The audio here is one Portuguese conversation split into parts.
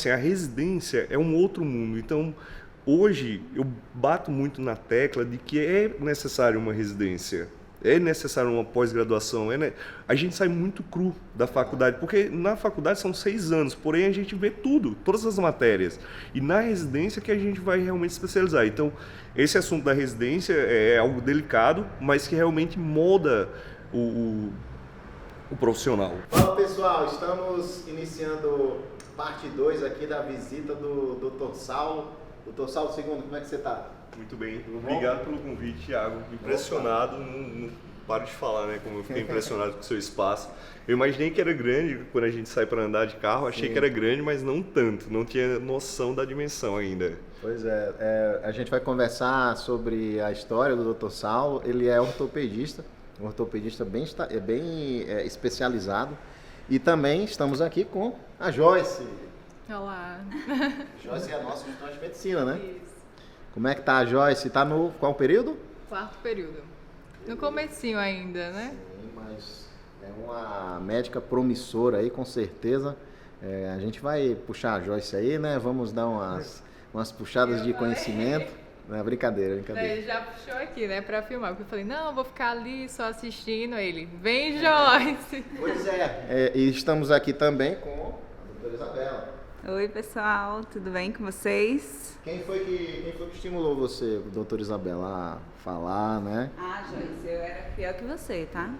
Assim, a residência é um outro mundo. Então, hoje, eu bato muito na tecla de que é necessário uma residência, é necessário uma pós-graduação. A gente sai muito cru da faculdade, porque na faculdade são 6 anos, porém a gente vê tudo, todas as matérias. E na residência que a gente vai realmente especializar. Então, esse assunto da residência é algo delicado, mas que realmente molda o profissional. Fala pessoal, estamos iniciando parte 2 aqui da visita do Dr. Saulo. Dr. Saulo II, como é que você está? Muito bem, obrigado pelo convite, Thiago. Impressionado, não paro de falar, né? Como eu fiquei impressionado com o seu espaço. Eu imaginei que era grande quando a gente sai para andar de carro, achei que era grande, mas não tanto, não tinha noção da dimensão ainda. Pois é, a gente vai conversar sobre a história do Dr. Saulo. Ele é ortopedista, um ortopedista bem especializado. E também estamos aqui com a Joyce. Olá. Joyce é a nossa estudante de medicina, né? Isso. Como é que tá a Joyce? Tá no qual período? 4º período. No comecinho ainda, né? Sim, mas é uma médica promissora aí, com certeza. A gente vai puxar a Joyce aí, né? Vamos dar umas puxadas de conhecimento. Não, brincadeira. Ele já puxou aqui, né, pra filmar. Porque eu falei, não, eu vou ficar ali só assistindo. Ele, vem, Joyce. Pois é. E estamos aqui também com a doutora Isabela. Oi, pessoal, tudo bem com vocês? Quem foi que estimulou você, doutora Isabela, a falar, né? Joyce, eu era pior que você, tá?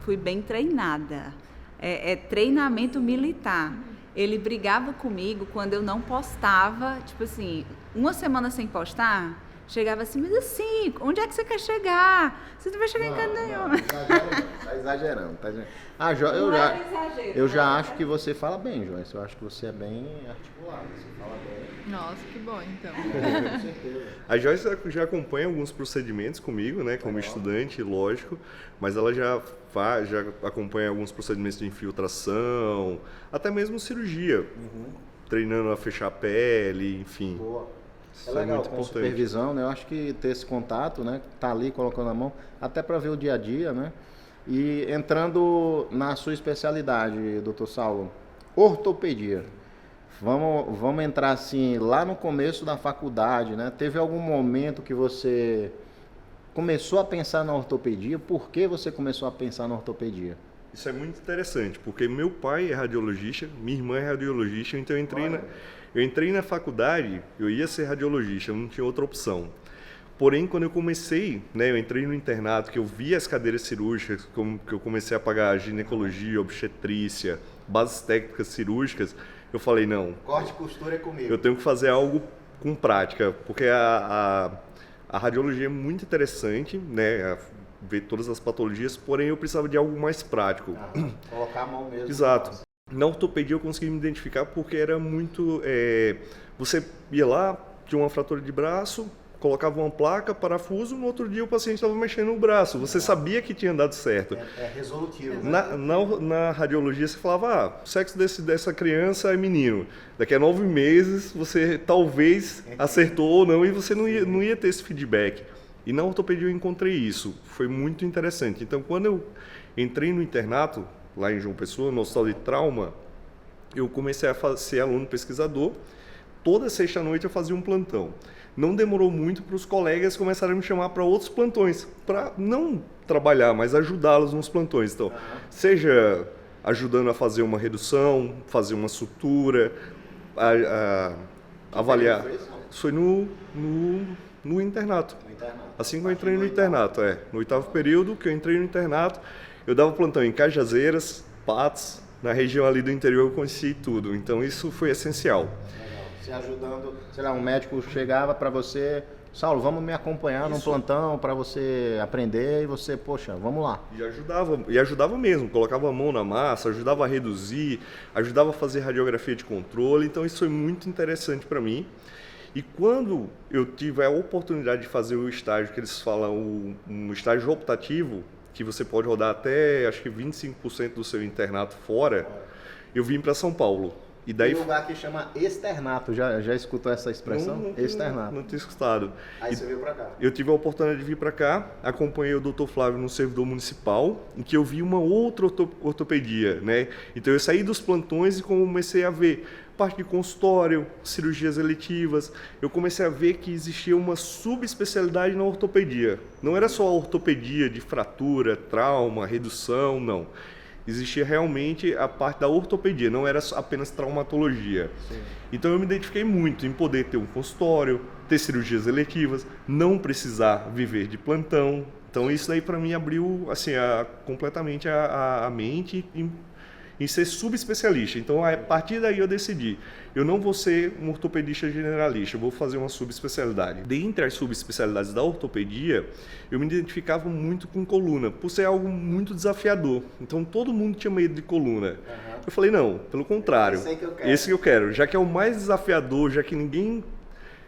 Fui bem treinada. É treinamento militar. Ele brigava comigo quando eu não postava, tipo assim, uma semana sem postar, chegava assim, mas assim, onde é que você quer chegar? Você não vai chegar em canto nenhum. Tá exagerando. Eu já acho que você fala bem, Joyce. Eu acho que você é bem articulado, você fala bem. Nossa, que bom, então. Com certeza. A Joyce já acompanha alguns procedimentos comigo, né, como estudante, lógico, mas ela já acompanha alguns procedimentos de infiltração, até mesmo cirurgia, treinando a fechar a pele, enfim. Boa. Isso É legal, muito com importante. supervisão, né? Eu acho que ter esse contato, né? Tá ali colocando a mão, até para ver o dia a dia, né? E entrando na sua especialidade, doutor Saulo, ortopedia. Vamos entrar assim, lá no começo da faculdade, né? Teve algum momento que você começou a pensar na ortopedia? Por que você começou a pensar na ortopedia? Isso é muito interessante, porque meu pai é radiologista, minha irmã é radiologista, então eu entrei na faculdade, eu ia ser radiologista, eu não tinha outra opção. Porém, quando eu comecei, né, eu entrei no internato, que eu vi as cadeiras cirúrgicas, que eu comecei a pagar ginecologia, obstetrícia, bases técnicas cirúrgicas, eu falei, não, Corte e costura é comigo. eu tenho que fazer algo com prática, porque a radiologia é muito interessante, né, ver todas as patologias, porém eu precisava de algo mais prático. Colocar a mão mesmo. Exato. Na ortopedia eu consegui me identificar porque era muito... você ia lá, tinha uma fratura de braço, colocava uma placa, parafuso, no outro dia o paciente estava mexendo no braço. Você sabia que tinha dado certo. É resolutivo. Na radiologia você falava, o sexo dessa criança é menino. Daqui a 9 meses você talvez acertou ou não e você não ia ter esse feedback. E na ortopedia eu encontrei isso. Foi muito interessante. Então quando eu entrei no internato, lá em João Pessoa, no hospital de trauma, eu comecei a ser aluno pesquisador. Toda sexta-noite eu fazia um plantão. Não demorou muito para os colegas começarem a me chamar para outros plantões, para não trabalhar, mas ajudá-los nos plantões. Então, seja ajudando a fazer uma redução, fazer uma sutura, avaliar. Foi no internato. Assim que eu entrei no internato, no 8º período que eu entrei no internato, eu dava plantão em Cajazeiras, Patos, na região ali do interior eu conheci tudo. Então isso foi essencial. Legal. Você ajudando, sei lá, um médico chegava para você, Saulo, vamos me acompanhar num plantão para você aprender e você, poxa, vamos lá. E ajudava mesmo, colocava a mão na massa, ajudava a reduzir, ajudava a fazer radiografia de controle. Então isso foi muito interessante para mim. E quando eu tive a oportunidade de fazer o estágio, que eles falam, um estágio optativo, que você pode rodar até, acho que 25% do seu internato fora, eu vim para São Paulo. E daí tem um lugar que chama externato, já escutou essa expressão? Não, externato. Não tinha escutado. Aí você veio para cá. Eu tive a oportunidade de vir para cá, acompanhei o Dr. Flávio no servidor municipal, em que eu vi uma outra ortopedia, né? Então eu saí dos plantões e comecei a ver parte de consultório, cirurgias eletivas. Eu comecei a ver que existia uma subespecialidade na ortopedia. Não era só a ortopedia de fratura, trauma, redução, não. Existia realmente a parte da ortopedia, não era apenas traumatologia. Sim. Então eu me identifiquei muito em poder ter um consultório, ter cirurgias eletivas, não precisar viver de plantão. Então isso daí para mim abriu assim, completamente a mente em ser subespecialista. Então a partir daí eu decidi, eu não vou ser um ortopedista generalista, eu vou fazer uma subespecialidade. Dentre as subespecialidades da ortopedia, eu me identificava muito com coluna, por ser algo muito desafiador. Então todo mundo tinha medo de coluna. Uhum. Eu falei, não, pelo contrário, esse que eu quero. Já que é o mais desafiador, já que ninguém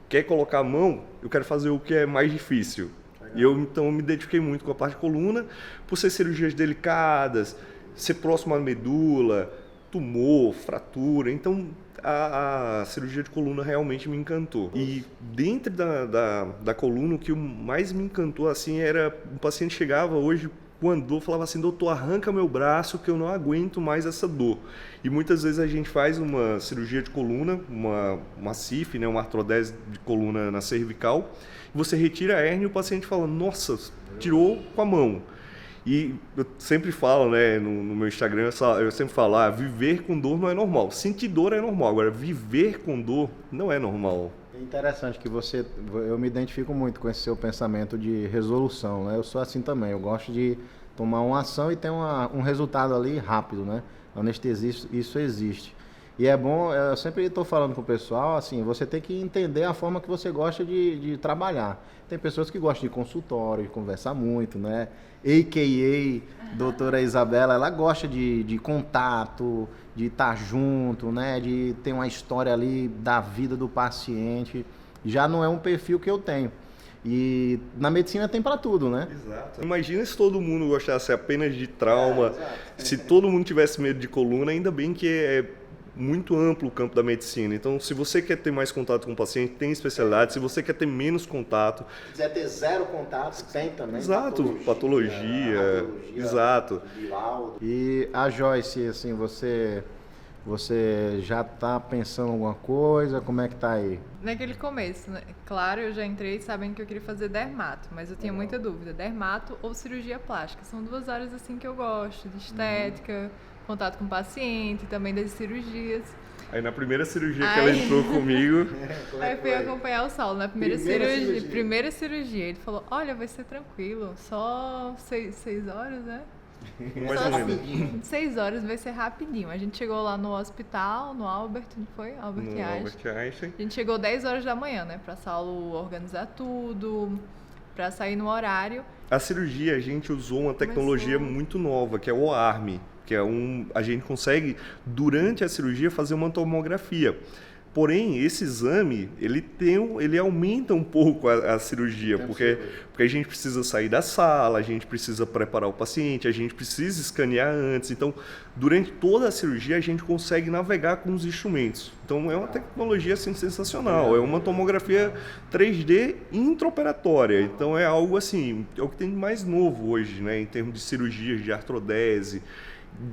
quer colocar a mão, eu quero fazer o que é mais difícil. E eu então me identifiquei muito com a parte de coluna, por ser cirurgias delicadas, ser próximo à medula, tumor, fratura. Então, a cirurgia de coluna realmente me encantou. E dentro da coluna, o que mais me encantou assim era um paciente chegava hoje com a dor, falava assim, doutor, arranca meu braço que eu não aguento mais essa dor. E muitas vezes a gente faz uma cirurgia de coluna, uma CIF, né, uma artrodese de coluna na cervical, e você retira a hérnia e o paciente fala, nossa, tirou com a mão. E eu sempre falo, né, no meu Instagram, eu sempre falo, viver com dor não é normal. Sentir dor é normal, agora viver com dor não é normal. É interessante que eu me identifico muito com esse seu pensamento de resolução, né? Eu sou assim também, eu gosto de tomar uma ação e ter um resultado ali rápido, né? Anestesia, isso existe. E é bom, eu sempre estou falando para o pessoal, assim, você tem que entender a forma que você gosta de trabalhar. Tem pessoas que gostam de consultório, de conversar muito, né? A.K.A. doutora Isabela, ela gosta de contato, de estar junto, né? De ter uma história ali da vida do paciente. Já não é um perfil que eu tenho. E na medicina tem para tudo, né? Exato. Imagina se todo mundo gostasse apenas de trauma, se todo mundo tivesse medo de coluna, ainda bem que é muito amplo o campo da medicina. Então, se você quer ter mais contato com o paciente, tem especialidade. Se você quer ter menos contato... Se quiser ter zero contato, tem também. Exato, patologia. Exato. E a Joyce, assim, você já está pensando em alguma coisa? Como é que tá aí? Naquele começo, né? Claro, eu já entrei sabendo que eu queria fazer dermato, mas eu tinha muita dúvida. Dermato ou cirurgia plástica? São duas áreas assim que eu gosto, de estética... contato com o paciente, também das cirurgias. Aí na primeira cirurgia que ela entrou comigo... Aí fui acompanhar o Saulo na primeira cirurgia. Ele falou, olha, vai ser tranquilo, só 6 horas, né? Mais ou menos. 6 horas vai ser rapidinho. A gente chegou lá no hospital, no Albert, não foi? Albert Einstein. A gente chegou 10 horas da manhã, né? Pra Saulo organizar tudo, pra sair no horário. A cirurgia, a gente usou uma tecnologia muito nova, que é o ARM. Que é a gente consegue, durante a cirurgia, fazer uma tomografia. Porém, esse exame, ele aumenta um pouco a cirurgia, porque a gente precisa sair da sala, a gente precisa preparar o paciente, a gente precisa escanear antes. Então, durante toda a cirurgia, a gente consegue navegar com os instrumentos. Então, é uma tecnologia assim, sensacional. É uma tomografia 3D intraoperatória. Então, é algo assim, é o que tem de mais novo hoje, né, em termos de cirurgias, de artrodese,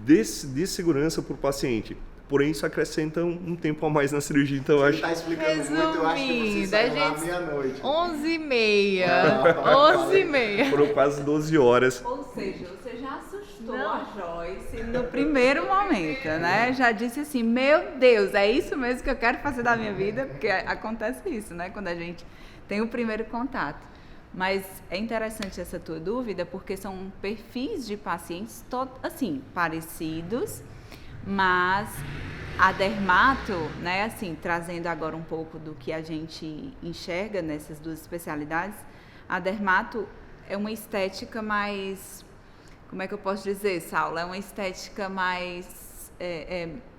de segurança para o paciente. Porém, isso acrescenta um tempo a mais na cirurgia, então eu acho... Você está explicando muito, eu acho que você saiu lá meia-noite. 11h30. 11h30. Foram quase 12 horas. Ou seja, você já assustou a Joyce no primeiro momento, né? Já disse assim, meu Deus, é isso mesmo que eu quero fazer da minha vida? Porque acontece isso, né? Quando a gente tem o primeiro contato. Mas é interessante essa tua dúvida, porque são perfis de pacientes, assim, parecidos, mas a dermato, né, assim, trazendo agora um pouco do que a gente enxerga nessas duas especialidades, a dermato é uma estética mais, como é que eu posso dizer, Saulo? É uma estética mais,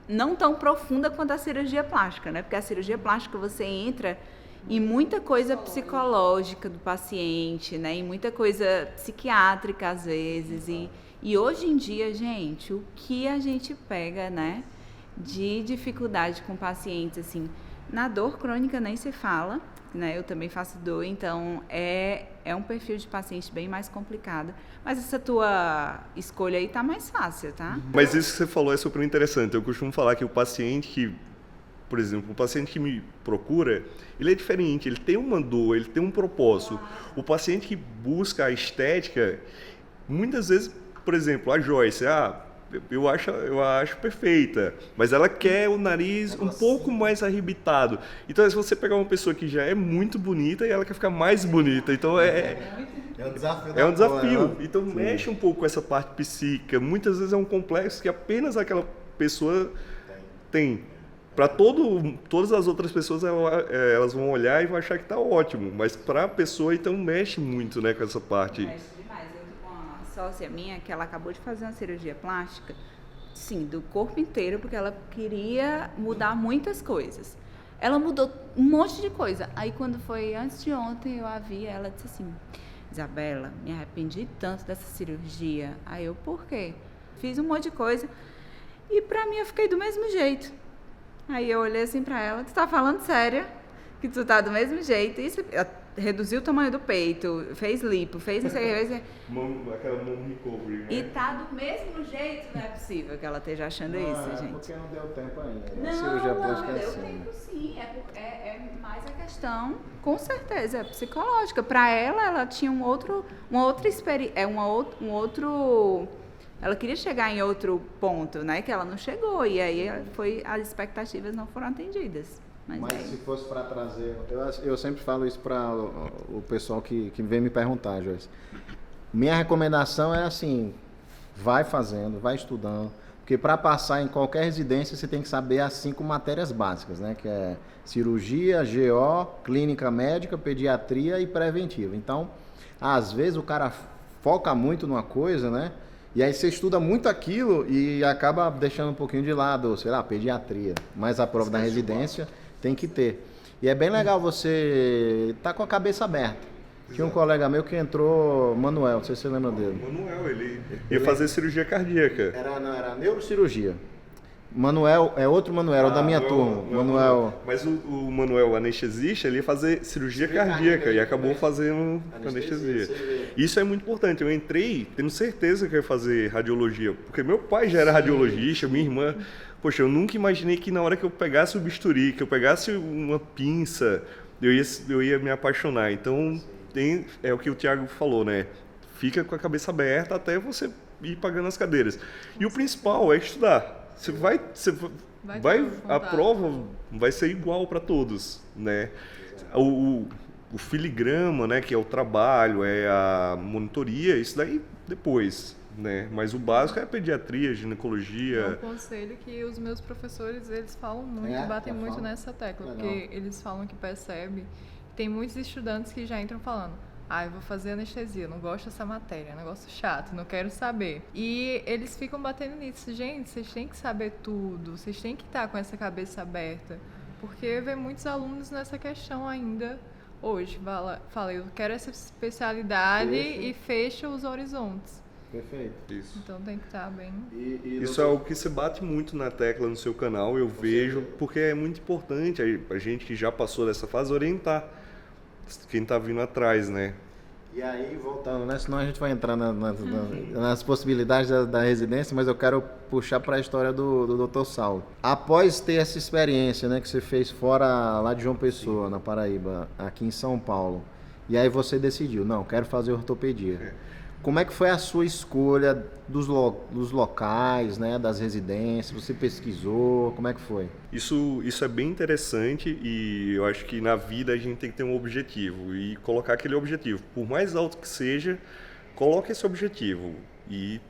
não tão profunda quanto a cirurgia plástica, né? Porque a cirurgia plástica você entra em muita coisa psicológica do paciente, né? Em muita coisa psiquiátrica às vezes. E hoje em dia, gente, o que a gente pega, né, de dificuldade com pacientes, assim, na dor crônica nem se fala, né? Eu também faço dor, então é um perfil de paciente bem mais complicado. Mas essa tua escolha aí tá mais fácil, tá? Mas isso que você falou é super interessante. Eu costumo falar que o paciente que por exemplo, o paciente que me procura, ele é diferente, ele tem uma dor, ele tem um propósito. O paciente que busca a estética, muitas vezes, por exemplo, a Joyce, eu acho perfeita, mas ela quer o nariz um pouco mais arrebitado. Então, se você pegar uma pessoa que já é muito bonita e ela quer ficar mais bonita, então um desafio. É um desafio. Então, mexe um pouco com essa parte psíquica. Muitas vezes é um complexo que apenas aquela pessoa tem. Para todas as outras pessoas, elas vão olhar e vão achar que está ótimo. Mas para a pessoa, então, mexe muito, né, com essa parte. Mexe demais. Eu tô com uma sócia minha que ela acabou de fazer uma cirurgia plástica, sim, do corpo inteiro, porque ela queria mudar muitas coisas. Ela mudou um monte de coisa. Aí, quando foi antes de ontem, eu a vi, ela disse assim: Isabela, me arrependi tanto dessa cirurgia. Aí eu, por quê? Fiz um monte de coisa e pra mim eu fiquei do mesmo jeito. Aí eu olhei assim pra ela: tu tá falando sério? Que tu tá do mesmo jeito? Isso, reduziu o tamanho do peito, fez lipo, fez isso aí, Aquela mão recovery, né? e tá do mesmo jeito. Não é possível que ela esteja achando isso, gente. Porque não deu tempo ainda. Não, A cirurgia plástica deu assim. tempo sim. É mais a questão, com certeza, psicológica. Para ela tinha uma outra experiência, ela queria chegar em outro ponto, né? Que ela não chegou e aí as expectativas não foram atendidas. Mas se fosse para trazer, eu sempre falo isso para o pessoal que vem me perguntar, Joyce. Minha recomendação é assim: vai fazendo, vai estudando. Porque para passar em qualquer residência, você tem que saber as 5 matérias básicas, né? Que é cirurgia, GO, clínica médica, pediatria e preventiva. Então, às vezes o cara foca muito numa coisa, né? E aí você estuda muito aquilo e acaba deixando um pouquinho de lado, sei lá, pediatria. Mas a prova da residência tem que ter. E é bem legal você estar com a cabeça aberta. Tinha um colega meu que entrou, Manuel, não sei se você lembra dele. Manuel, ele ia fazer cirurgia cardíaca. Era neurocirurgia. Manuel, é outro Manuel, era o da minha turma. Manuel. Mas o Manuel, anestesista, ele ia fazer cirurgia cardíaca e acabou fazendo anestesia. Isso é muito importante. Eu entrei tendo certeza que eu ia fazer radiologia, porque meu pai já era radiologista, minha irmã. Poxa, eu nunca imaginei que na hora que eu pegasse o bisturi, que eu pegasse uma pinça, eu ia me apaixonar. Então, é o que o Thiago falou, né? Fica com a cabeça aberta até você ir pagando as cadeiras. E o principal é estudar. A prova vai ser igual para todos, né? O filigrama, né, que é o trabalho, é a monitoria, isso daí depois, né? Mas o básico é a pediatria, ginecologia. É um conselho que os meus professores, eles falam muito, batem muito nessa tecla, porque eles falam que percebe. Tem muitos estudantes que já entram falando: eu vou fazer anestesia, não gosto dessa matéria, é um negócio chato, não quero saber. E eles ficam batendo nisso. Gente, vocês têm que saber tudo, vocês têm que estar com essa cabeça aberta, porque vê muitos alunos nessa questão ainda hoje. Fala, eu quero essa especialidade e fecha os horizontes. Perfeito. Isso. Então tem que estar bem... Isso é algo que você bate muito na tecla no seu canal, eu vejo, porque é muito importante a gente que já passou dessa fase orientar quem está vindo atrás, né? E aí, voltando, né? Senão a gente vai entrar nas possibilidades da residência, mas eu quero puxar para a história do Dr. Saulo. Após ter essa experiência, né, que você fez fora lá de João Pessoa, na Paraíba, aqui em São Paulo, e aí você decidiu: não, quero fazer ortopedia. Como é que foi a sua escolha dos locais, né, das residências? Você pesquisou? Como é que foi? Isso é bem interessante e eu acho que na vida a gente tem que ter um objetivo e colocar aquele objetivo. Por mais alto que seja, coloque esse objetivo e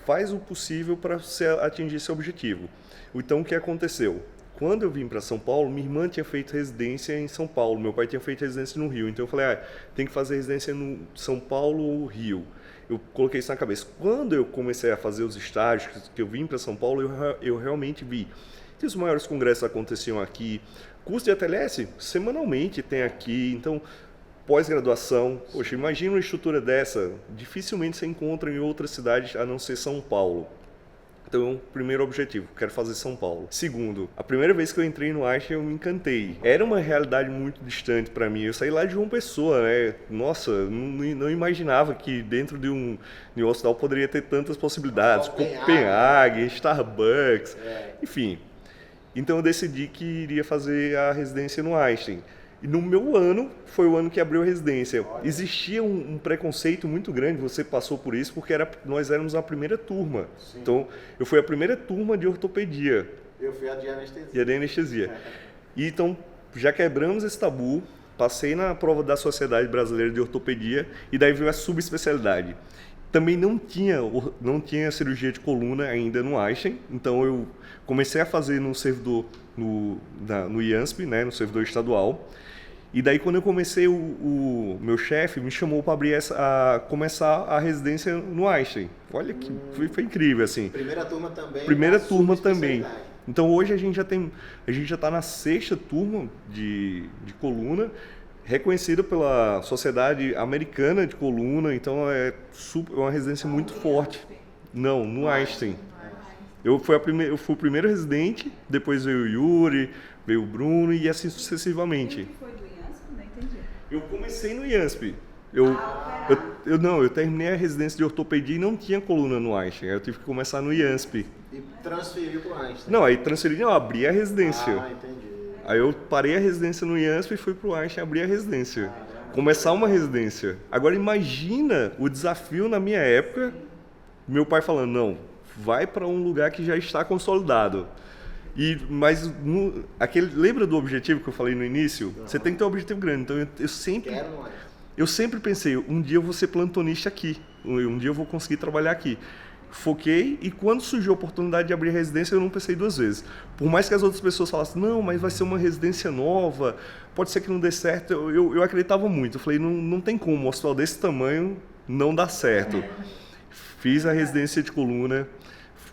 faz o possível para você atingir esse objetivo. Então, o que aconteceu? Quando eu vim para São Paulo, minha irmã tinha feito residência em São Paulo, meu pai tinha feito residência no Rio. Então eu falei: tem que fazer residência no São Paulo ou Rio. Eu coloquei isso na cabeça. Quando eu comecei a fazer os estágios, que eu vim para São Paulo, eu realmente vi que os maiores congressos aconteciam aqui. Curso de ATLS, semanalmente tem aqui. Então, pós-graduação, poxa, imagina uma estrutura dessa. Dificilmente você encontra em outras cidades a não ser São Paulo. Então, primeiro objetivo, quero fazer São Paulo. Segundo, a primeira vez que eu entrei no Einstein, eu me encantei. Era uma realidade muito distante para mim. Eu saí lá de João Pessoa, né? Nossa, não imaginava que dentro de um hospital poderia ter tantas possibilidades. Copenhague, Starbucks, enfim. Então eu decidi que iria fazer a residência no Einstein. E no meu ano, foi o ano que abriu a residência. Existia um preconceito muito grande, você passou por isso, porque nós éramos a primeira turma. Sim. Então, eu fui a primeira turma de ortopedia. Eu fui a de anestesia. E a de anestesia. E então, já quebramos esse tabu, passei na prova da Sociedade Brasileira de Ortopedia, e daí veio a subespecialidade. Também não tinha cirurgia de coluna ainda no Einstein, então eu comecei a fazer no servidor, no IANSP, né, no servidor estadual. E daí, quando eu comecei, o meu chefe me chamou para começar a residência no Einstein. Olha que foi incrível, assim. Primeira turma também. Primeira turma também. Então, hoje a gente já está na 6ª turma de coluna, reconhecida pela Sociedade Americana de Coluna. Então, é uma residência muito forte. Não, no Einstein. Eu fui o primeiro residente, depois veio o Yuri, veio o Bruno e assim sucessivamente. Eu comecei no IANSP. Eu terminei a residência de ortopedia e não tinha coluna no Einstein. Eu tive que começar no IANSP. E transferiu para o Einstein? Não, aí transferi, não, abri a residência. Ah, entendi. Aí eu parei a residência no IANSP e fui para o Einstein abrir a residência. Começar uma residência. Agora imagina o desafio na minha época, meu pai falando, não, vai para um lugar que já está consolidado. Mas lembra do objetivo que eu falei no início? Uhum. Você tem que ter um objetivo grande. Então eu sempre pensei, um dia eu vou ser plantonista aqui, um dia eu vou conseguir trabalhar aqui. Foquei e quando surgiu a oportunidade de abrir a residência, eu não pensei 2 vezes. Por mais que as outras pessoas falassem, não, mas vai ser uma residência nova, pode ser que não dê certo, eu acreditava muito. Eu falei, não tem como, um hospital desse tamanho não dá certo. Fiz a residência de coluna,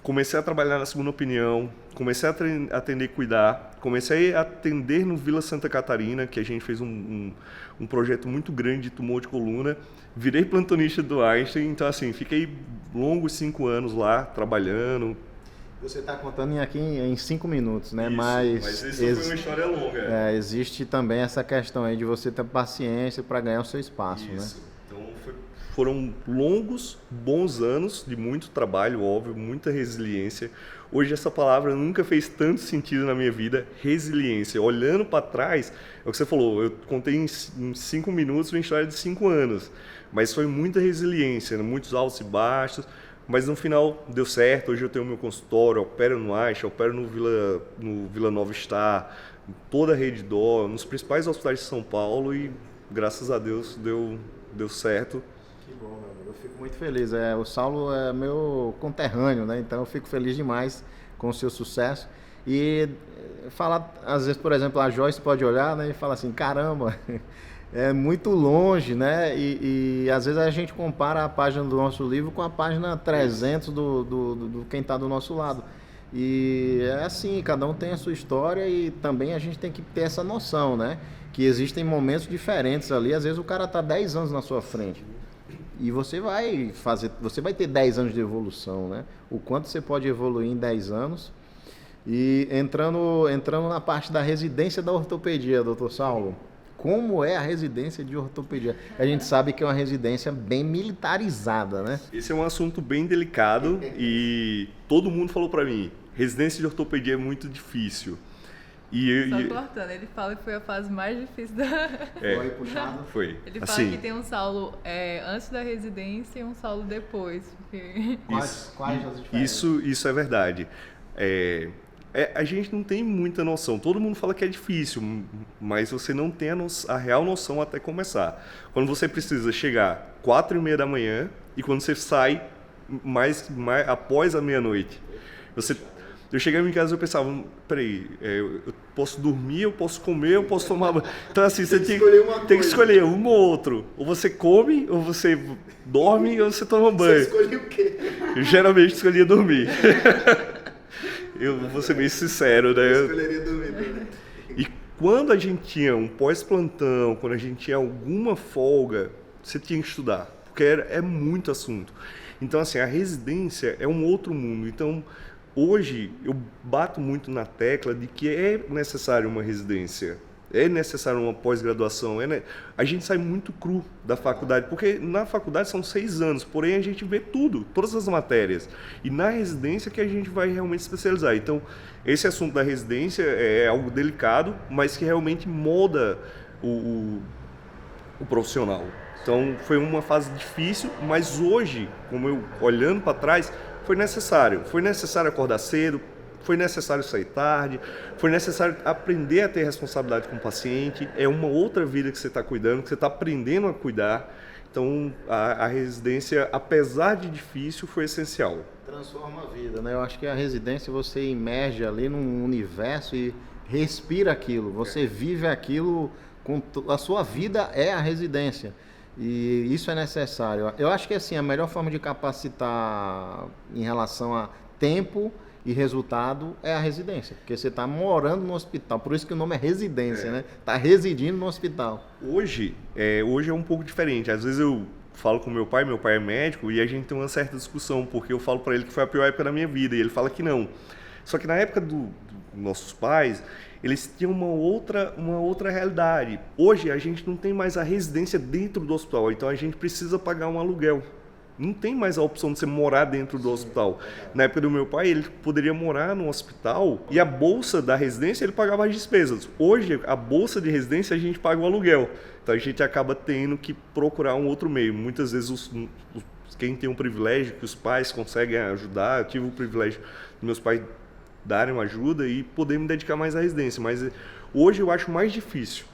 comecei a trabalhar na Segunda Opinião, comecei a atender e cuidar, comecei a atender no Vila Santa Catarina, que a gente fez um projeto muito grande de tumor de coluna, virei plantonista do Einstein, então assim, fiquei longos 5 anos lá, trabalhando. Você está contando aqui em 5 minutos, né? Isso, mas isso foi uma história longa. Existe também essa questão aí de você ter paciência para ganhar o seu espaço, isso. Né? Então foram longos, bons anos de muito trabalho, óbvio, muita resiliência. Hoje essa palavra nunca fez tanto sentido na minha vida, resiliência. Olhando para trás, é o que você falou, eu contei em 5 minutos uma história de 5 anos, mas foi muita resiliência, muitos altos e baixos, mas no final deu certo. Hoje eu tenho meu consultório, opero no Einstein, opero no Vila Nova Star, toda a rede DO, nos principais hospitais de São Paulo e graças a Deus deu certo. Que bom, meu amigo. Eu fico muito feliz. O Saulo é meu conterrâneo, né? Então eu fico feliz demais com o seu sucesso. E falar, às vezes, por exemplo, a Joyce pode olhar, né, e falar assim, caramba, é muito longe, né? E às vezes a gente compara a página do nosso livro com a página 300 do quem está do nosso lado. E é assim, cada um tem a sua história e também a gente tem que ter essa noção, né? Que existem momentos diferentes ali. Às vezes o cara está 10 anos na sua frente. E você vai ter 10 anos de evolução, né? O quanto você pode evoluir em 10 anos. E entrando na parte da residência da ortopedia, doutor Saulo, como é a residência de ortopedia? A gente sabe que é uma residência bem militarizada, né? Esse é um assunto bem delicado e todo mundo falou para mim, residência de ortopedia é muito difícil. Só cortando, ele fala que foi a fase mais difícil da... Foi puxado? Foi. Ele fala assim, que tem um Saulo antes da residência e um Saulo depois. Porque... Quais as diferenças? Isso é verdade. A gente não tem muita noção. Todo mundo fala que é difícil, mas você não tem a real noção até começar. Quando você precisa chegar 4h30 da manhã e quando você sai mais após a meia-noite. Eu chegava em casa e eu pensava, peraí, eu posso dormir, eu posso comer, eu posso tomar... Então assim, você tem que escolher um ou outro. Ou você come, ou você dorme, ou você toma banho. Você escolheu o quê? Eu geralmente escolhia dormir. Eu vou ser bem sincero, né? Eu escolheria dormir também. E quando a gente tinha um pós-plantão, quando a gente tinha alguma folga, você tinha que estudar, porque é muito assunto. Então assim, a residência é um outro mundo. Então... Hoje, eu bato muito na tecla de que é necessário uma residência. é necessário uma pós-graduação. A gente sai muito cru da faculdade, porque na faculdade são 6 anos, porém a gente vê tudo, todas as matérias. E na residência que a gente vai realmente especializar. Então, esse assunto da residência é algo delicado, mas que realmente molda o profissional. Então, foi uma fase difícil, mas hoje, como eu olhando para trás, foi necessário. Foi necessário acordar cedo, foi necessário sair tarde, foi necessário aprender a ter responsabilidade com o paciente. É uma outra vida que você está cuidando, que você está aprendendo a cuidar. Então, a residência, apesar de difícil, foi essencial. Transforma a vida, né? Eu acho que a residência você imerge ali num universo e respira aquilo. Você vive aquilo, a sua vida é a residência. E isso é necessário. Eu acho que assim, a melhor forma de capacitar em relação a tempo e resultado é a residência, porque você está morando no hospital, por isso que o nome é residência, né? Está residindo no hospital. Hoje é um pouco diferente. Às vezes eu falo com meu pai é médico, e a gente tem uma certa discussão, porque eu falo para ele que foi a pior época da minha vida, e ele fala que não. Só que na época dos nossos pais, eles tinham uma outra realidade. Hoje a gente não tem mais a residência dentro do hospital, então a gente precisa pagar um aluguel. Não tem mais a opção de você morar dentro do hospital. Na época do meu pai, ele poderia morar no hospital e a bolsa da residência ele pagava as despesas. Hoje, a bolsa de residência a gente paga o aluguel. Então a gente acaba tendo que procurar um outro meio. Muitas vezes quem tem um privilégio, que os pais conseguem ajudar, eu tive o privilégio de meus pais darem uma ajuda e poder me dedicar mais à residência. Mas hoje eu acho mais difícil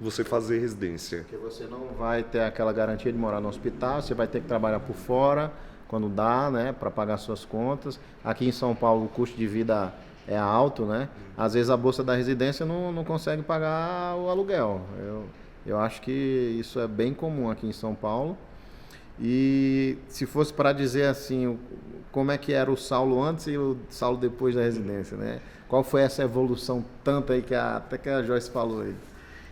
você fazer residência. Porque você não vai ter aquela garantia de morar no hospital, você vai ter que trabalhar por fora, quando dá, né, para pagar suas contas. Aqui em São Paulo o custo de vida é alto, né? Às vezes a bolsa da residência não consegue pagar o aluguel. Eu acho que isso é bem comum aqui em São Paulo. E se fosse para dizer assim, como é que era o Saulo antes e o Saulo depois da residência, né? Qual foi essa evolução tanto aí até que a Joyce falou aí?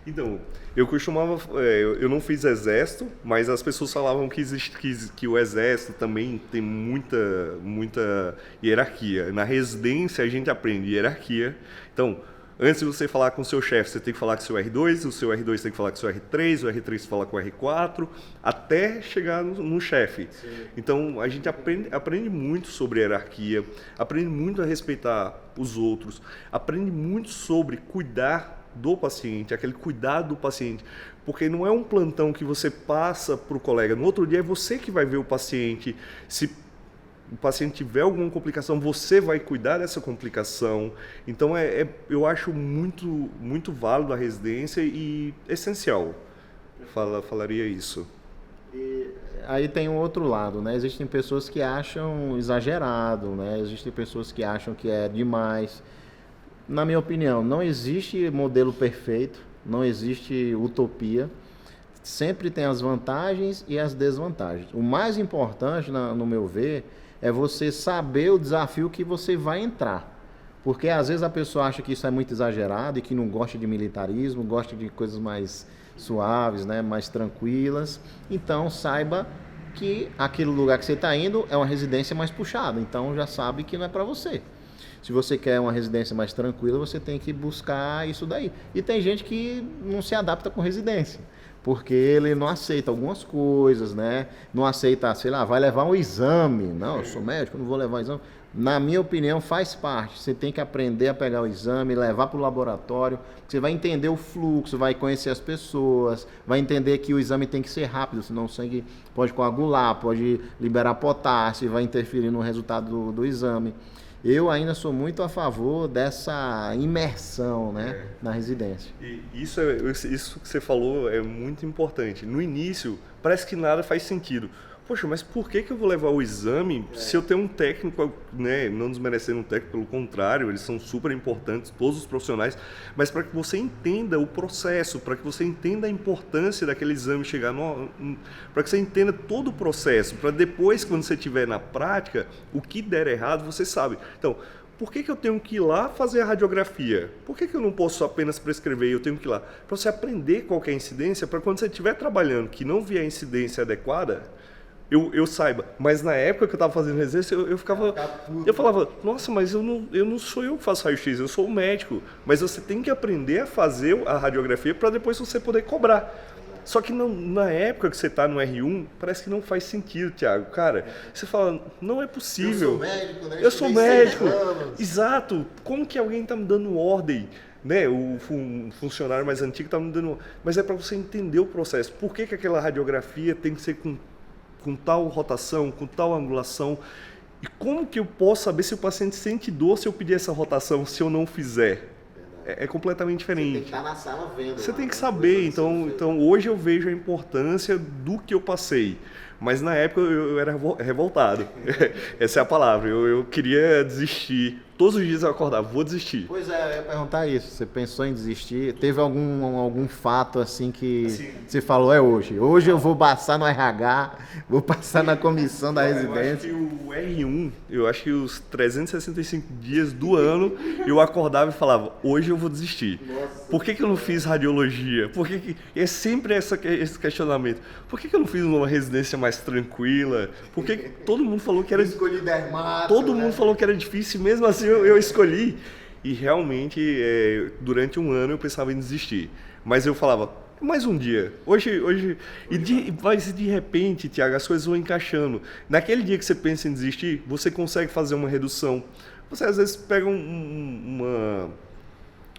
Então, eu costumava, eu não fiz exército, mas as pessoas falavam que o exército também tem muita hierarquia. Na residência a gente aprende hierarquia. Então, antes de você falar com o seu chefe, você tem que falar com o seu R2, o seu R2 tem que falar com o seu R3, o R3 fala com o R4, até chegar no chefe. Sim. Então, a gente aprende muito sobre hierarquia, aprende muito a respeitar os outros, aprende muito sobre cuidar do paciente, aquele cuidado do paciente, porque não é um plantão que você passa para o colega, no outro dia é você que vai ver o paciente, se o paciente tiver alguma complicação, você vai cuidar dessa complicação. Então eu acho muito válido a residência e essencial, falaria isso. E aí tem um outro lado, né? Existem pessoas que acham exagerado, né? Existem pessoas que acham que é demais. Na minha opinião, não existe modelo perfeito, não existe utopia. Sempre tem as vantagens e as desvantagens. O mais importante, no meu ver, é você saber o desafio que você vai entrar. Porque às vezes a pessoa acha que isso é muito exagerado e que não gosta de militarismo, gosta de coisas mais suaves, né, mais tranquilas. Então saiba que aquele lugar que você está indo é uma residência mais puxada. Então já sabe que não é para você. Se você quer uma residência mais tranquila, você tem que buscar isso daí. E tem gente que não se adapta com residência, porque ele não aceita algumas coisas, né? Não aceita, sei lá, vai levar um exame. Não, eu sou médico, não vou levar um exame. Na minha opinião, faz parte. Você tem que aprender a pegar o exame, levar para o laboratório. Você vai entender o fluxo, vai conhecer as pessoas, vai entender que o exame tem que ser rápido, senão o sangue pode coagular, pode liberar potássio, vai interferir no resultado do exame. Eu ainda sou muito a favor dessa imersão, né, na residência. E isso que você falou é muito importante. No início, parece que nada faz sentido. Poxa, mas por que eu vou levar o exame se eu tenho um técnico, né, não desmerecendo um técnico, pelo contrário, eles são super importantes, todos os profissionais, mas para que você entenda o processo, para que você entenda a importância daquele exame chegar para que você entenda todo o processo, para depois, quando você estiver na prática, o que der errado, você sabe. Então, por que eu tenho que ir lá fazer a radiografia? Por que eu não posso apenas prescrever? Eu tenho que ir lá. Para você aprender qual que é a incidência, para quando você estiver trabalhando que não vier a incidência adequada, eu saiba. Mas na época que eu estava fazendo residência, eu falava, nossa, mas eu não sou eu que faço raio-x, eu sou o médico. Mas você tem que aprender a fazer a radiografia para depois você poder cobrar. Só que na época que você está no R1, parece que não faz sentido, Thiago. Cara, você fala, não é possível. Eu sou médico, né? Eu sou médico. Exato. Como que alguém está me dando ordem? Né? O funcionário mais antigo está me dando... Mas é para você entender o processo. Por que aquela radiografia tem que ser com tal rotação, com tal angulação? E como que eu posso saber se o paciente sente dor se eu pedir essa rotação, se eu não fizer? É completamente diferente. Você tem que estar na sala vendo. Você tem que saber. Então, hoje eu vejo a importância do que eu passei. Mas na época eu era revoltado. Essa é a palavra. Eu queria desistir. Todos os dias eu acordava, vou desistir. Pois é, eu ia perguntar isso. Você pensou em desistir? Teve algum fato assim que você falou, é hoje? Hoje eu vou passar no RH, vou passar na comissão da residência. Eu acho que o R1, eu acho que os 365 dias do ano, eu acordava e falava, hoje eu vou desistir. Nossa. Por que eu não fiz radiologia? É sempre esse questionamento. Por que eu não fiz uma residência mais tranquila? Porque todo mundo falou que era... Escolhi dermato, todo mundo falou que era difícil, mesmo assim eu escolhi. E realmente, durante um ano eu pensava em desistir. Mas eu falava, mais um dia. Mas de repente, Thiago, as coisas vão encaixando. Naquele dia que você pensa em desistir, você consegue fazer uma redução. Você às vezes pega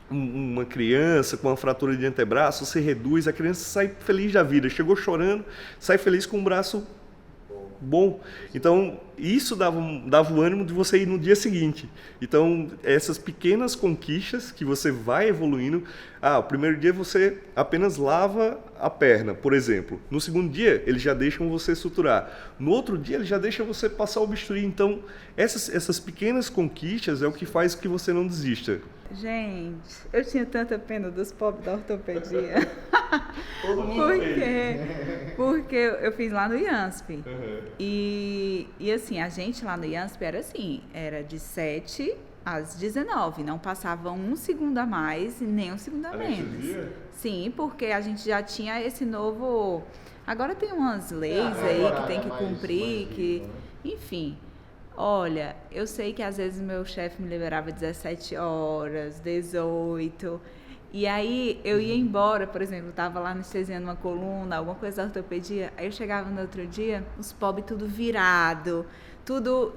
uma criança com uma fratura de antebraço, você reduz, a criança sai feliz da vida. Chegou chorando, sai feliz com o braço bom. Então, isso dava o ânimo de você ir no dia seguinte. Então, essas pequenas conquistas que você vai evoluindo. O primeiro dia você apenas lava a perna, por exemplo. No segundo dia, eles já deixam você suturar. No outro dia, eles já deixam você passar o bisturi. Então, essas pequenas conquistas é o que faz que você não desista. Gente, eu tinha tanta pena dos pobres da ortopedia. Todo mundo Porque eu fiz lá no IANSP. Uhum. E assim, a gente lá no IANSP era assim, era de 7 às 19, não passava um segundo a mais e nem um segundo a menos. Sim, porque a gente já tinha esse novo... Agora tem umas leis aí que tem que cumprir, enfim... Olha, eu sei que às vezes meu chefe me liberava 17 horas, 18, e aí eu ia embora, por exemplo, eu estava lá anestesiando uma coluna, alguma coisa da ortopedia, aí eu chegava no outro dia, os pobres tudo virado, tudo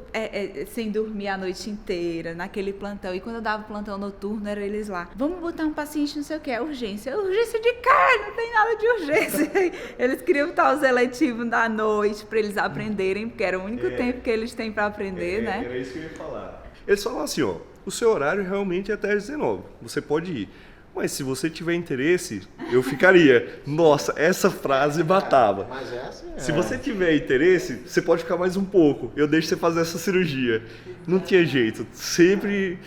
sem dormir a noite inteira, naquele plantão, e quando eu dava plantão noturno, era eles lá, vamos botar um paciente não sei o que, urgência de carne, não tem nada de urgência. Eles queriam botar os eletivos da noite para eles aprenderem, porque era o único tempo que eles têm para aprender, né? Era isso que eu ia falar. Eles falam assim, o seu horário realmente é até às 19, você pode ir. Mas se você tiver interesse, eu ficaria. Nossa, essa frase matava. Mas assim, se você tiver interesse, você pode ficar mais um pouco. Eu deixo você fazer essa cirurgia. Não tinha jeito. Sempre...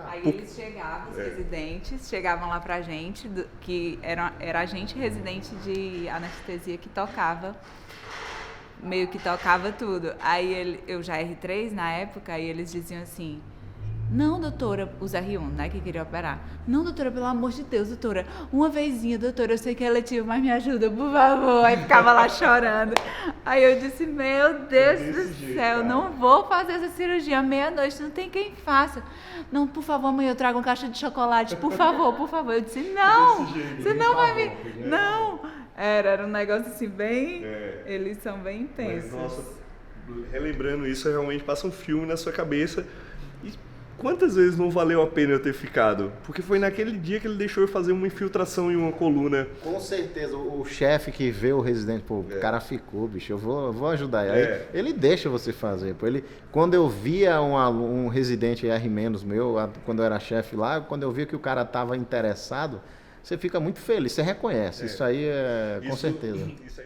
Aí eles chegavam, os residentes, chegavam lá pra gente, que era a gente residente de anestesia que tocava, meio que tocava tudo. Aí eu já R3 na época, aí eles diziam assim... Não, doutora, os R1, né, que queria operar. Não, doutora, pelo amor de Deus, doutora, uma vezinha, doutora, eu sei que é letivo, mas me ajuda, por favor. Aí ficava lá chorando. Aí eu disse, meu Deus do céu, não vou fazer essa cirurgia meia-noite, não tem quem faça. Não, por favor, amanhã eu trago uma caixa de chocolate, por favor, por favor. Eu disse, não, você não vai me... Não. Era um negócio assim, bem... Eles são bem intensos. Mas, nossa, relembrando isso, realmente passa um filme na sua cabeça. Quantas vezes não valeu a pena eu ter ficado? Porque foi naquele dia que ele deixou eu fazer uma infiltração em uma coluna. Com certeza, o chefe que vê o residente, o cara ficou, bicho, eu vou ajudar. Aí ele deixa você fazer. Quando eu via um residente R- meu, quando eu era chefe lá, quando eu via que o cara estava interessado, você fica muito feliz, você reconhece. Isso aí com certeza. Isso é